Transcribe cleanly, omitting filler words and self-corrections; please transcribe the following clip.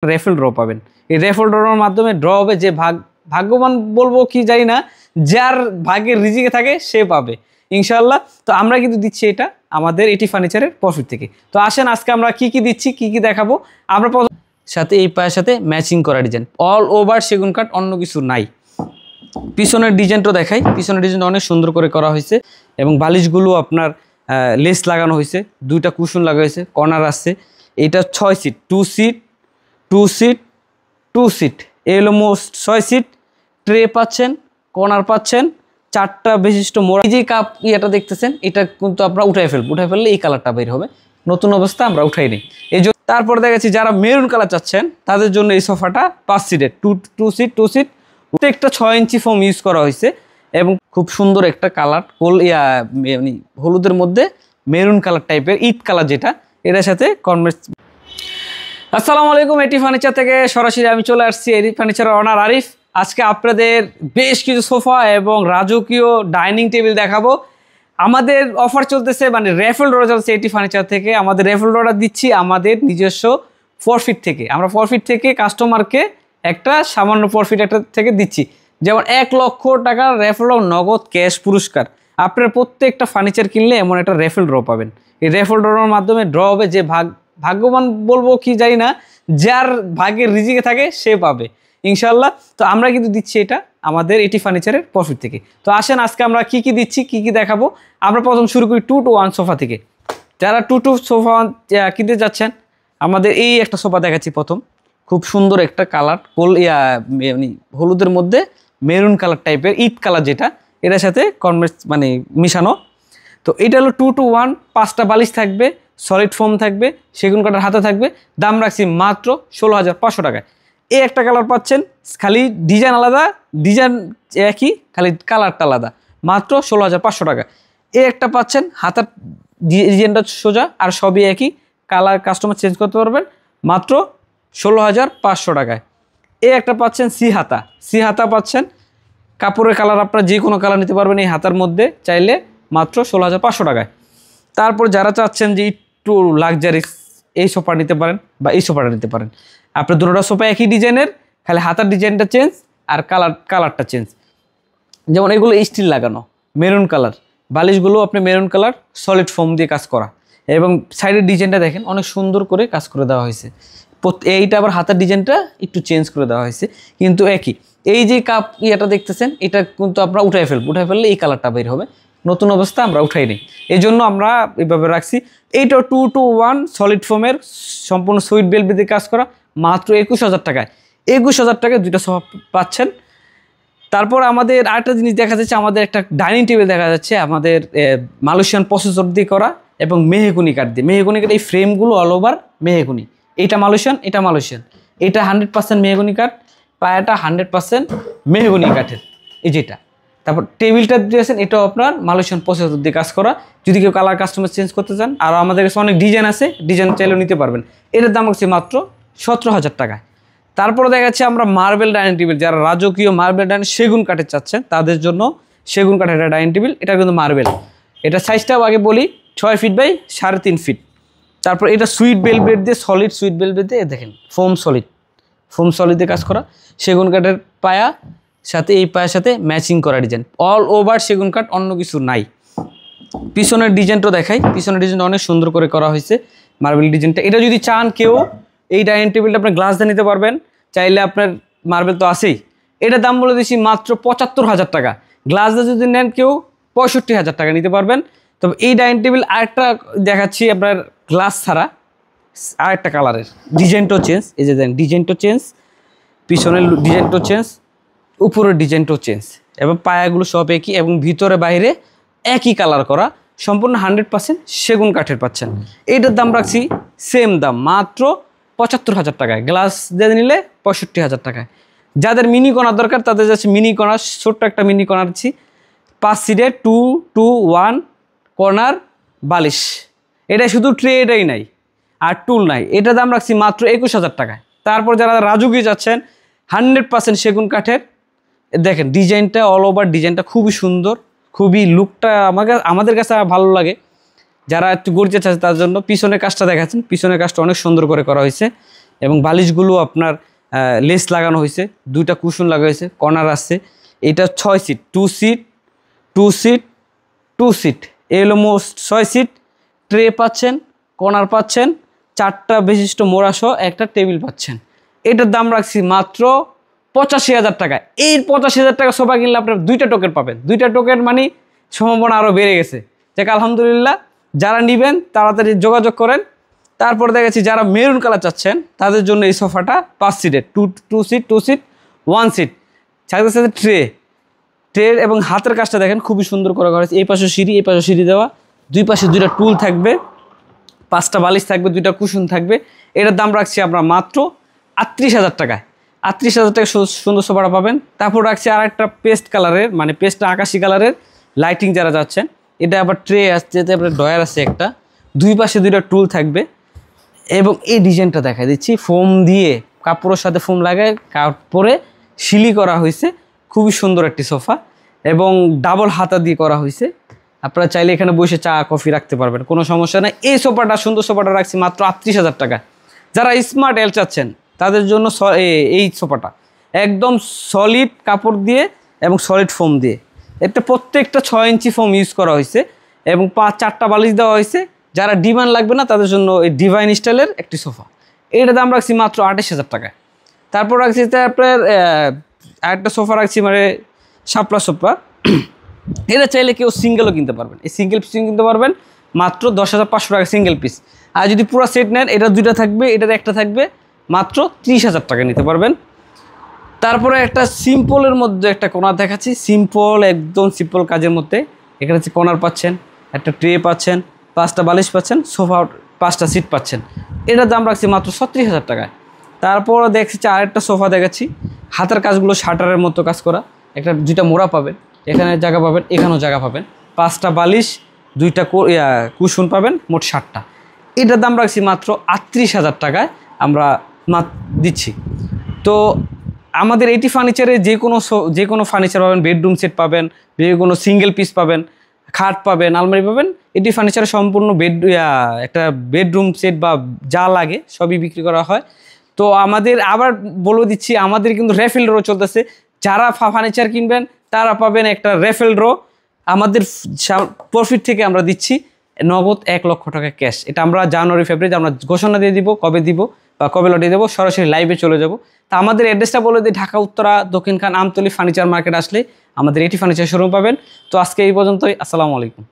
Raffle draw পাবেন। এই raffle ড্রর মাধ্যমে ড্র হবে, যে ভাগ্যবান বলবো কি জানি না, যার ভাগ্যের রিজিকে থাকে সে পাবে ইনশাআল্লাহ। তো আমরা কিন্তু দিচ্ছি এটা আমাদের এটি ফার্নিচারের প্রফিট থেকে। তো আসেন আজকে আমরা কি কি দিচ্ছি, কি কি দেখাবো। আমরা সাথে এই পায়ের সাথে ম্যাচিং করা ডিজাইন, অল ওভার সেগুন কাঠ, অন্য কিছু নাই। পিছনের ডিজাইনটা দেখাই, পিছনের ডিজাইনটা অনেক সুন্দর করে করা হয়েছে এবং বালিশগুলো আপনার লেস লাগানো হয়েছে, দুইটা কুশন লাগা হয়েছে, কর্নার আছে। এটা 6 সিট, 2 সিট 2 সিট 2 সিট, এলো মোস্ট 6 সিট। ট্রে পাচ্ছেন, কর্নার পাচ্ছেন, 4টা বিশিষ্ট মোড়া। এই যে কাপ ইয়েটা দেখতেছেন, এটা কিন্তু আপনারা উঠাই ফেললে এই কালারটা বের হবে। নতুন অবস্থা আমরা উঠাই নেই এই জন্য। তারপর দেখাচ্ছি যারা মেরুন কালার চাচ্ছেন তাদের জন্য এই সোফাটা 5 সিটের, 2 সিট 2 সিট। প্রত্যেকটা 6 ইঞ্চি ফোম ইউজ করা হয়েছে এবং খুব সুন্দর একটা কালার, হলুদের মধ্যে মেরুন কালার টাইপের, ইট কালার যেটা, এটার সাথে কনভার্স। আসসালামু আলাইকুম, এটি ফার্নিচার থেকে সরাসরি আমি চলে আসছি, এটি ফার্নিচারের অনার আরিফ। আজকে আপনাদের বেশ কিছু সোফা এবং রাজকীয় ডাইনিং টেবিল দেখাবো। আমাদের অফার চলতেছে, মানে রেফেল ড্র চলছে এটি ফার্নিচার থেকে। আমাদের রেফেল ড্রটা দিচ্ছি আমাদের নিজস্ব প্রফিট থেকে। আমরা প্রফিট থেকে কাস্টমারকে একটা সামান্য প্রফিট একটা থেকে দিচ্ছি, যেমন 1 লক্ষ টাকার রেফেল নগদ ক্যাশ পুরস্কার। আপনারা প্রত্যেকটা ফার্নিচার কিনলে এমন একটা রেফেল ড্র পাবেন। এই রেফেল ড্রর মাধ্যমে ড্র হবে, যে ভাগ্যবান বলবো কি জানি না, যার ভাগ্যের রিজিকে থাকে সে পাবে ইনশাআল্লাহ। তো আমরা কিন্তু দিচ্ছি এটা আমাদের এটি ফার্নিচারের প্রফিট থেকে। তো আসেন আজকে আমরা কি কি দিচ্ছি, কি কি দেখাবো। আমরা প্রথম শুরু করি 2 to 1 সোফা থেকে। যারা 2 to সোফা কিনতে যাচ্ছেন, আমাদের এই একটা সোফা দেখাচ্ছি প্রথম। খুব সুন্দর একটা কালার, হলুদের মধ্যে মেরুন কালার টাইপের, ইট কালার যেটা, এটার সাথে মিশানো। তো এটা হলো 2 to 1, 5টা বালিশ থাকবে, সলিড ফোম থাকবে, সেগুন কাঠের হাতে থাকবে। দাম রাখছি মাত্র 16,500 টাকায়। এই একটা কালার পাচ্ছেন, খালি ডিজাইন আলাদা, ডিজাইন একই, খালি কালারটা আলাদা, মাত্র 16,500 টাকা। এই একটা পাচ্ছেন, হাতার ডিজাইনটা সোজা আর সবই একই, কালার কাস্টমার চেঞ্জ করতে পারবেন, মাত্র 16,500 টাকায়। এই একটা পাচ্ছেন সি হাতা পাচ্ছেন, কাপড়ের কালার আপনারা যে কোনো কালার নিতে পারবেন এই হাতার মধ্যে, চাইলে মাত্র 16,500 টাকায়। তারপর যারা চাচ্ছেন যে একটু লাক্সারিস, এই সোফা নিতে পারেন বা এই সোফাটা নিতে পারেন। আপনার দুটোটা সোফা একই ডিজাইনের, খালি হাতার ডিজাইনটা চেঞ্জ আর কালারটা চেঞ্জ। যেমন এগুলো স্টিল লাগানো, মেরুন কালার, বালিশগুলো আপনি মেরুন কালার, সলিড ফোম দিয়ে কাজ করা এবং সাইডের ডিজাইনটা দেখেন অনেক সুন্দর করে কাজ করে দেওয়া হয়েছে। এইটা আবার হাতার ডিজাইনটা একটু চেঞ্জ করে দেওয়া হয়েছে, কিন্তু একই। এই যে কাপ ইয়েটা দেখতেছেন, এটা কিন্তু আপনারা উঠাই ফেললে এই কালারটা বের হবে। নতুন অবস্থা আমরা উঠাই নেই এই জন্য আমরা এইভাবে রাখছি। এইটা 2 to 1 সলিড ফোমের, সম্পূর্ণ সুইট বেলভেট দিয়ে কাজ করা, মাত্র 21,000 টাকায়। 21,000 টাকায় দুইটা সোফা পাচ্ছেন। তারপর আমাদের আরেকটা জিনিস দেখা যাচ্ছে, আমাদের একটা ডাইনিং টেবিল দেখা যাচ্ছে, আমাদের মালয়েশিয়ান প্রসেসর দিয়ে করা এবং মেহগুনি কাঠ দিয়ে। মেহগুনি কাঠ, এই ফ্রেমগুলো অল ওভার মেহগুনি। এটা মালয়েশিয়ান, এটা 100% মেহগুনি কাঠ, পায়াটা 100% মেহগুনি কাঠের, এই যেটা। তারপর টেবিলটা দিয়েছেন, এটাও আপনার মালয়েশিয়ান প্রসেসর দিয়ে কাজ করা। যদি কেউ কালার কাস্টমার চেঞ্জ করতে চান, আর আমাদের কাছে অনেক ডিজাইন আছে, ডিজাইন চাইলেও নিতে পারবেন। এটার দাম হচ্ছে মাত্র 17,000 টাকায়। তারপরে দেখা যাচ্ছে আমরা মার্বেল ডাইনিং টেবিল, যারা রাজকীয় মার্বেল ডাইনিং সেগুন কাঠের চাচ্ছেন তাদের জন্য সেগুন কাঠের একটা ডাইনিং টেবিল। এটা কিন্তু মার্বেল, এটা সাইজটাও আগে বলি 6 ফিট বাই 3.5 ফিট। তারপর এটা সুইট বেলভেট দিয়ে, সলিড সুইট বেলভেট দিয়ে, দেখেন ফোম সলিড দিয়ে কাজ করা, সেগুন কাঠের পায়া সাথে এই পায়ের সাথে ম্যাচিং করা ডিজাইন, অল ওভার সেগুন কাঠ, অন্য কিছু নাই। পিছনের ডিজাইনটা দেখাই, পিছনের ডিজাইনটা অনেক সুন্দর করে করা হয়েছে মার্বেল ডিজাইনটা। এটা যদি চান কেউ এই ডাইনিং টেবিলটা আপনার গ্লাস দিয়ে নিতে পারবেন, চাইলে আপনার মার্বেল তো আছেই। এটার দাম বলে দিচ্ছি মাত্র 75,000 টাকা। গ্লাস দিয়ে যদি নেন কেউ 65,000 টাকা নিতে পারবেন। তবে এই ডাইনিং টেবিল আরেকটা দেখাচ্ছি আপনার গ্লাস ছাড়া, আরেকটা কালারের, ডিজাইনটাও চেঞ্জ, এই যে দেখেন ডিজাইনটাও চেঞ্জ, পিছনের ডিজাইনটাও চেঞ্জ, উপরের ডিজাইনটাও চেঞ্জ এবং পায়াগুলো সব একই এবং ভিতরে বাইরে একই কালার করা, সম্পূর্ণ 100% সেগুন কাঠের পাচ্ছেন। এইটার দাম রাখছি সেম দাম, মাত্র 75,000 টাকায়। গ্লাস দিয়ে নিলে 65,000 টাকায়। যাদের মিনি কর্নার দরকার তাদের যাচ্ছে মিনি কর্নার, ছোট্ট একটা মিনি কর্নার দিচ্ছি, 5 সিটের 2 to 1 কর্নার বালিশ। এটা শুধু ট্রে, এটাই নাই আর টুল নাই। এটার দাম রাখছি মাত্র 21,000 টাকায়। তারপর যারা রাজুকি যাচ্ছেন 100% সেগুন কাঠের, দেখেন ডিজাইনটা, অল ওভার ডিজাইনটা খুবই সুন্দর, খুবই লুকটা আমাদের কাছে ভালো লাগে। যারা একটু গর্জিয়াস আছে তার জন্য পিছনের কাজটা দেখাচ্ছেন, পিছনের কাজটা অনেক সুন্দর করে করা হয়েছে। এবং বালিশগুলো আপনার লেস লাগানো হয়েছে, 2টা কুশন লাগা হয়েছে, কর্নার আসছে। এটা 6 সিট, 2 সিট 2 সিট 2 সিট, এই হলো মোস্ট 6 সিট। ট্রে পাচ্ছেন, কর্নার পাচ্ছেন, 4টা বিশিষ্ট মোড়াসহ একটা টেবিল পাচ্ছেন। এটার দাম রাখছি মাত্র 85,000 টাকা। এই 85,000 টাকা সোফা কিনলে আপনার 2টা টোকেন পাবেন। 2টা টোকেন মানে সম্ভাবনা আরও বেড়ে গেছে। যাক আলহামদুলিল্লাহ, যারা নেবেন তাড়াতাড়ি যোগাযোগ করেন। তারপরে দেখেছি যারা মেরুন কালার চাচ্ছেন তাদের জন্য এই সোফাটা 5 সিটের, 2 সিট 2 সিট 1 সিট, সাথে সাথে ট্রে এবং হাতের কাজটা দেখেন খুবই সুন্দর করে করা হয়েছে। এই পাশে সিঁড়ি, এই পাশে সিঁড়ি দেওয়া, 2 পাশে 2টা টুল থাকবে, 5টা বালিশ থাকবে, 2টা কুশন থাকবে। এটার দাম রাখছি আমরা মাত্র 38,000 টাকায়। 38,000 টাকা সুন্দর সোফাটা পাবেন। তারপর রাখছি আর একটা পেস্ট কালারের, মানে পেস্ট আকাশি কালারের লাইটিং যারা যাচ্ছেন। এটা আবার ট্রে আসছে, তারপরে ডয়ার আছে একটা, 2 পাশে 2টা টুল থাকবে। এবং এই ডিজাইনটা দেখা দিচ্ছি, ফোম দিয়ে কাপড়ের সাথে ফোম লাগায় কাপড়ে শিলি করা হয়েছে, খুবই সুন্দর একটি সোফা এবং ডাবল হাতা দিয়ে করা হয়েছে। আপনারা চাইলে এখানে বসে চা কফি রাখতে পারবেন, কোনো সমস্যা নেই। এই সোফাটা, সুন্দর সোফাটা রাখছি মাত্র 38,000 টাকা। যারা স্মার্ট এল চাচ্ছেন তাদের জন্য এই সোফাটা একদম সলিড কাপড় দিয়ে এবং সলিড ফোম দিয়ে, এটা প্রত্যেকটা 6 ইঞ্চি ফোম ইউজ করা হয়েছে এবং 4টা বালিশ দেওয়া হয়েছে। যারা ডিমান্ড লাগবে না তাদের জন্য এই ডিভাইন স্টাইলের একটি সোফা, এইটা দাম রাখছি মাত্র 28,000 টাকায়। তারপর রাখছি আপনার আরেকটা সোফা রাখছি, মানে শাপলা সোফা। এটা চাইলে কেউ সিঙ্গেলও কিনতে পারবেন, এই সিঙ্গেল পিস কিনতে পারবেন মাত্র 10,500 টাকা সিঙ্গেল পিস। আর যদি পুরো সেট নেন, এটা 2টা থাকবে, এটার একটা থাকবে, মাত্র 30,000 টাকা নিতে পারবেন। তারপরে একটা সিম্পলের মধ্যে একটা কর্নার দেখাচ্ছি, সিম্পল, একদম সিম্পল কাজের মধ্যে। এখানে হচ্ছে কর্নার পাচ্ছেন, একটা ট্রে পাচ্ছেন, 5টা বালিশ পাচ্ছেন, সোফা 5টা সিট পাচ্ছেন। এটার দাম রাখছি মাত্র 36,000 টাকায়। তারপর দেখছি আরেকটা সোফা দেখাচ্ছি, হাতের কাজগুলো শাটারের মতো কাজ করা, একটা 2টা মোড়া পাবেন, এখানে জায়গা পাবেন, এখানেও জায়গা পাবেন, 5টা বালিশ, 2টা কুশন পাবেন, মোট 60টা। এটার দাম রাখছি মাত্র 38,000 টাকায় আমরা দিচ্ছি। তো আমাদের এটি ফার্নিচারে যে কোনো ফার্নিচার পাবেন, বেডরুম সেট পাবেন, যে কোনো সিঙ্গেল পিস পাবেন, খাট পাবেন, আলমারি পাবেন। এটি ফার্নিচারে সম্পূর্ণ একটা বেডরুম সেট বা যা লাগে সবই বিক্রি করা হয়। তো আমাদের আবার বলে দিচ্ছি, আমাদের কিন্তু রেফেল ড্র চলতেছে। যারা ফার্নিচার কিনবেন তারা পাবেন একটা রেফেল ড্র। আমাদের প্রফিট থেকে আমরা দিচ্ছি নগদ 1 লক্ষ টাকা ক্যাশ। এটা আমরা জানুয়ারি ফেব্রুয়ারিতে আমরা ঘোষণা দিয়ে দিব, কবে দিব বা কবে লটিয়ে দেবো, সরাসরি লাইভে চলে যাব। তা আমাদের অ্যাড্রেসটা বলে দিই, ঢাকা উত্তরা দক্ষিণখান আমতলী ফার্নিচার মার্কেট আসলে আমাদের এটি ফার্নিচার শোরুম পাবেন। তো আজকে এই পর্যন্তই, আসসালামু আলাইকুম।